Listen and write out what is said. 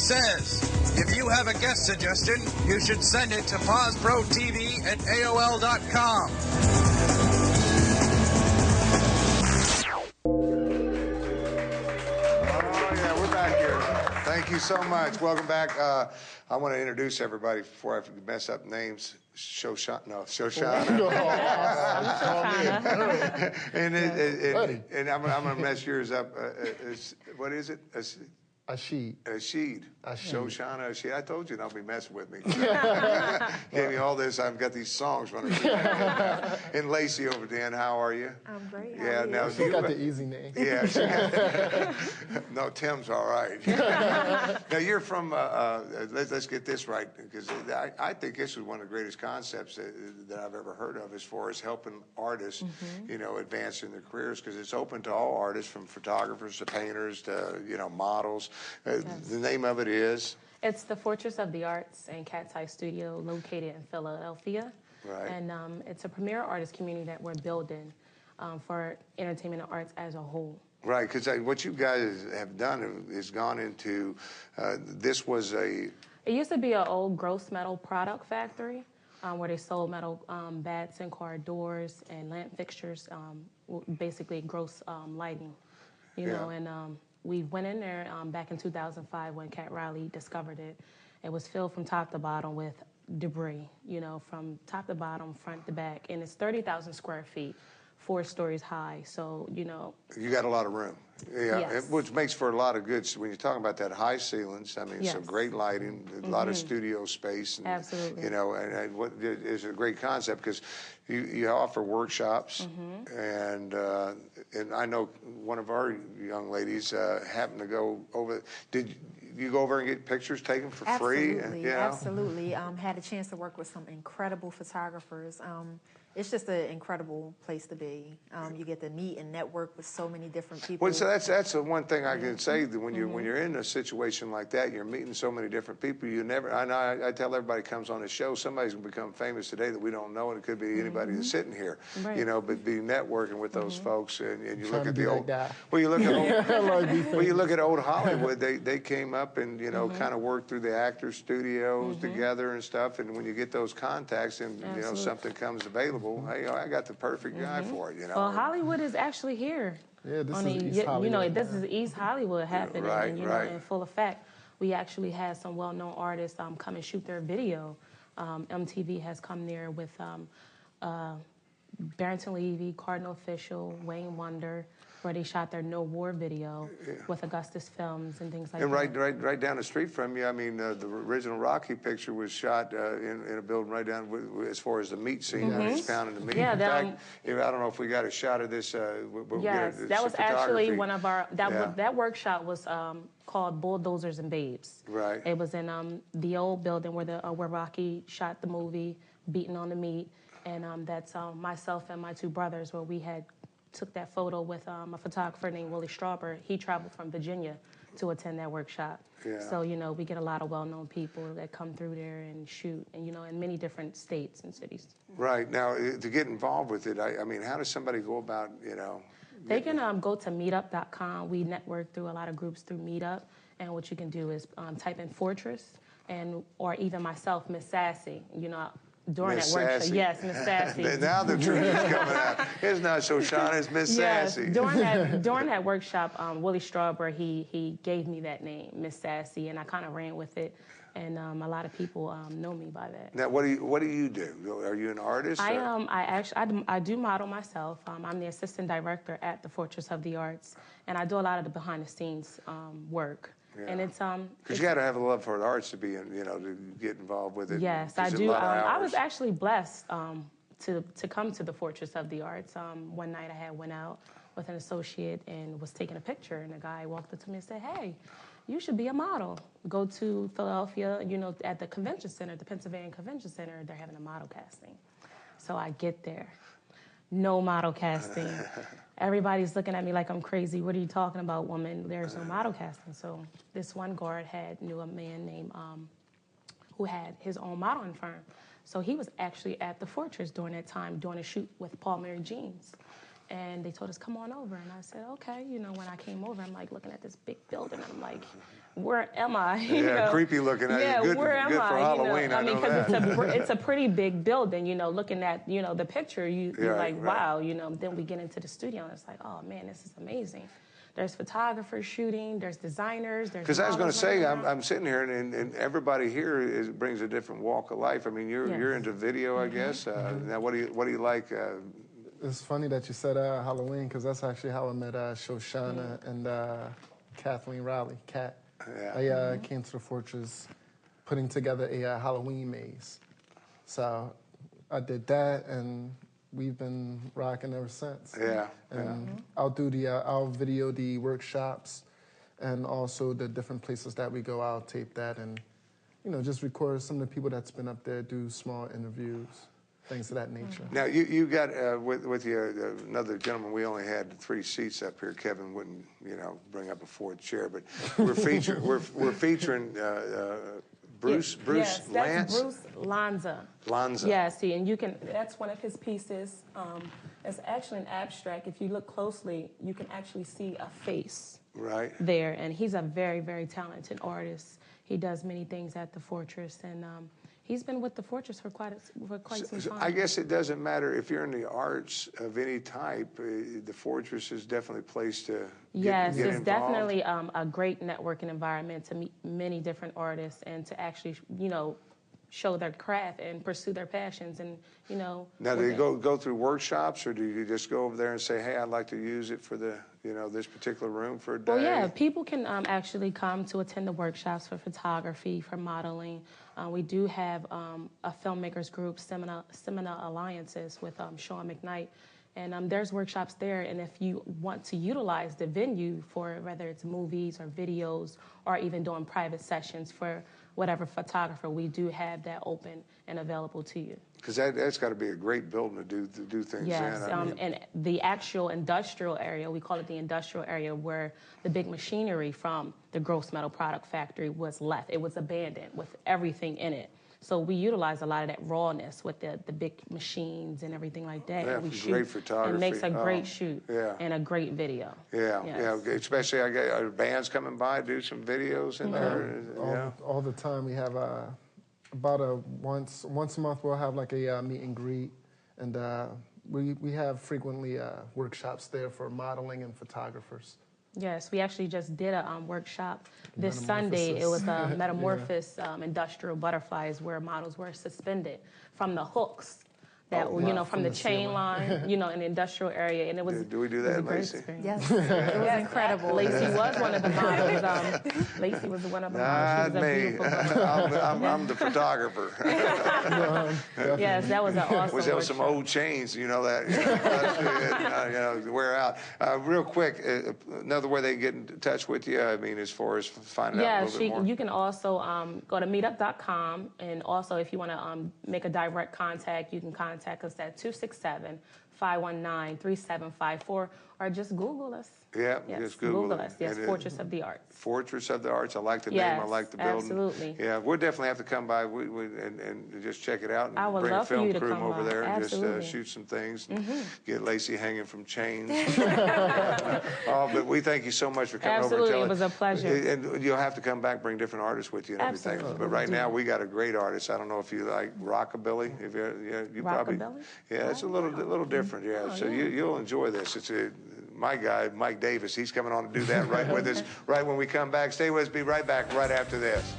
says. If you have a guest suggestion, you should send it to PawsProTV@AOL.com. Thank you so much. Welcome back. I want to introduce everybody before I mess up names. Shoshana. and I'm going to mess yours up. What is it? Ashid. Shoshana Ashid. I told you don't be messing with me. Gave me all this. I've got these songs running through my head. And Lacey over there, how are you? I'm great. Yeah, now She got the easy name. Yeah. No, Tim's all right. Now you're from. Let's get this right, because I think this is one of the greatest concepts that I've ever heard of, as far as helping artists, you know, advance in their careers, because it's open to all artists, from photographers to painters to models. Yes. The name of it is? It's the Fortress of the Arts and Cat's Eye Studio, located in Philadelphia. Right. And it's a premier artist community that we're building for entertainment and arts as a whole. Right, because what you guys have done is gone into, this was a... It used to be an old gross metal product factory where they sold metal bats and car doors and lamp fixtures, basically gross lighting, you know, and we went in there back in 2005 when Cat Riley discovered it. It was filled from top to bottom with debris, you know, from top to bottom, front to back. And it's 30,000 square feet, 4 stories high. So, you know. You got a lot of room. Yeah, yes. Which makes for a lot of good, when you're talking about that high ceilings, I mean, Yes. some great lighting, a lot of studio space. And, Absolutely. You know, and what is a great concept, because you offer workshops, and I know one of our young ladies happened to go over. Did you go over and get pictures taken for free? Absolutely, absolutely. Had a chance to work with some incredible photographers. It's just an incredible place to be. You get to meet and network with so many different people. Well, so that's the one thing I can say, that when you're in a situation like that, you're meeting so many different people. You never. I tell everybody comes on the show, somebody's gonna become famous today that we don't know, and it could be anybody that's sitting here. Right. You know, but be networking with those folks, and you look at the old. Like Well, you look at old, you look at old Hollywood. They came up and kind of worked through the actors' studios together and stuff. And when you get those contacts, and you know something comes available. Hey, I got the perfect guy for it, you know. Well, Hollywood is actually here. Yeah, this is East Hollywood. You know, this is East Hollywood happening, Right, you know, in full effect. We actually had some well-known artists come and shoot their video. MTV has come there with Barrington Levy, Cardinal Official, Wayne Wonder, where they shot their No War video with Augustus Films and things like that. And right down the street from you, I mean, the original Rocky picture was shot in a building right down, as far as the meat scene, he's pounding the meat. Yeah, in fact, I don't know if we got a shot of this. Yes, that was actually one of our, that workshop was called Bulldozers and Babes. Right. It was in the old building where Rocky shot the movie, Beating on the Meat, and that's myself and my 2 brothers, where we had took that photo with a photographer named Willie Strawber. He traveled from Virginia to attend that workshop. Yeah. So, you know, we get a lot of well-known people that come through there and shoot, and, you know, in many different states and cities. Right. Now, to get involved with it, I mean, how does somebody go about, you know? They can go to meetup.com. We network through a lot of groups through Meetup, and what you can do is type in Fortress, or even myself, Miss Sassy, you know, during Miss that workshop. Sassy. Yes, Miss Sassy. Now the truth is coming out. It's not Shoshana, it's Miss Sassy. During that workshop, Willie Strawber, he gave me that name, Miss Sassy, and I kind of ran with it. And a lot of people know me by that. Now, what do you do? Are you an artist? I do model myself. I'm the assistant director at the Fortress of the Arts, and I do a lot of the behind-the-scenes work. Yeah. And it's because you got to have a love for the arts to be, you know, to get involved with it. Yes, I do. I was actually blessed to come to the Fortress of the Arts. One night I went out with an associate and was taking a picture, and a guy walked up to me and said, "Hey, you should be a model. Go to Philadelphia, you know, at the convention center, the Pennsylvania Convention Center, they're having a model casting." So I get there. No model casting. Everybody's looking at me like I'm crazy. What are you talking about, woman? There's no model casting. So this one guard knew a man named, who had his own modeling firm. So he was actually at the Fortress during that time doing a shoot with Paul Mary Jeans. And they told us, come on over. And I said, okay. You know, when I came over, I'm like looking at this big building. And I'm like, where am I? You know? Creepy looking at you. Good, where am good for I? Halloween, You know? I mean, that. it's a pretty big building, you know, looking at, you know, the picture, you're like, right. wow, you know. Then we get into the studio, and it's like, oh, man, this is amazing. There's photographers shooting, there's designers, there's Because I was going to say, models I'm sitting here, and everybody here brings a different walk of life. I mean, you're into video, I guess. Now, what do you like? It's funny that you said Halloween, because that's actually how I met Shoshana and Kathleen Riley, Kat. I came to the Fortress putting together a Halloween maze. So I did that, and we've been rocking ever since. And I'll video the workshops, and also the different places that we go. I'll tape that, and you know, just record some of the people that's been up there, do small interviews, things of that nature. Now you got with you another gentleman. We only had 3 seats up here. Kevin wouldn't, you know, bring up a 4th chair, but we're featuring Bruce yes, Lance. That's Bruce Lanza. Lanza. Yeah, see, and you can. That's one of his pieces. It's actually an abstract. If you look closely, you can actually see a face. Right. There, and he's a very, very talented artist. He does many things at the Fortress, and he's been with the Fortress for quite some time. I guess it doesn't matter if you're in the arts of any type. The Fortress is definitely a place to get it's involved. definitely a great networking environment to meet many different artists and to actually, you know, show their craft and pursue their passions, and you know. Now, do you go through workshops, or do you just go over there and say, "Hey, I'd like to use it for the, you know, this particular room for a day"? Well, yeah, people can actually come to attend the workshops for photography, for modeling. We do have a filmmakers group, Seminar Alliances, with Sean McKnight. And there's workshops there, and if you want to utilize the venue for whether it's movies or videos or even doing private sessions for whatever photographer, we do have that open and available to you. Because that's got to be a great building to do things yes, in. I mean, and the actual industrial area, we call it the industrial area, where the big machinery from the gross metal product factory was left. It was abandoned with everything in it. So we utilize a lot of that rawness with the big machines and everything like that. Yeah, and we great shoot. photography. It makes a great shoot yeah. and a great video. Yeah, yes. yeah. Especially I get bands coming by, do some videos in there. All the time. We have about once a month we'll have like a meet and greet, and we have frequently workshops there for modeling and photographers. Yes, we actually just did a workshop this Sunday. It was a metamorphosis industrial butterflies where models were suspended from the hooks that were, you know, from the chain line, you know, in the industrial area. And it was. Do we do that, Lacey? Yes, it was incredible. Lacey was one of the models. Lacey was one of the models. Not me. I'm the photographer. Yes, that was an awesome Was there workshop. some old chains, you know, that you know, wear out. Real quick, another way they get in touch with you, I mean, as far as finding out a little bit more. You can also go to meetup.com, and also if you want to make a direct contact, you can contact us at 267-519-3754, or just Google us. Yeah, yes, just Google us. Yes, Fortress of the Arts. Fortress of the Arts. I like the name. I like the building. Absolutely. Yeah, we'll definitely have to come by and just check it out, and I would bring a love for film you to crew come over by. there and Absolutely. just shoot some things and get Lacey hanging from chains. But we thank you so much for coming over and telling. It was a pleasure. And you'll have to come back, bring different artists with you and everything. Absolutely. But right now we got a great artist. I don't know if you like rockabilly. If you probably. Yeah, it's a little different. Yeah, so you'll enjoy this. It's my guy, Mike Davis, he's coming on to do that right with us right when we come back. Stay with us. Be right back right after this.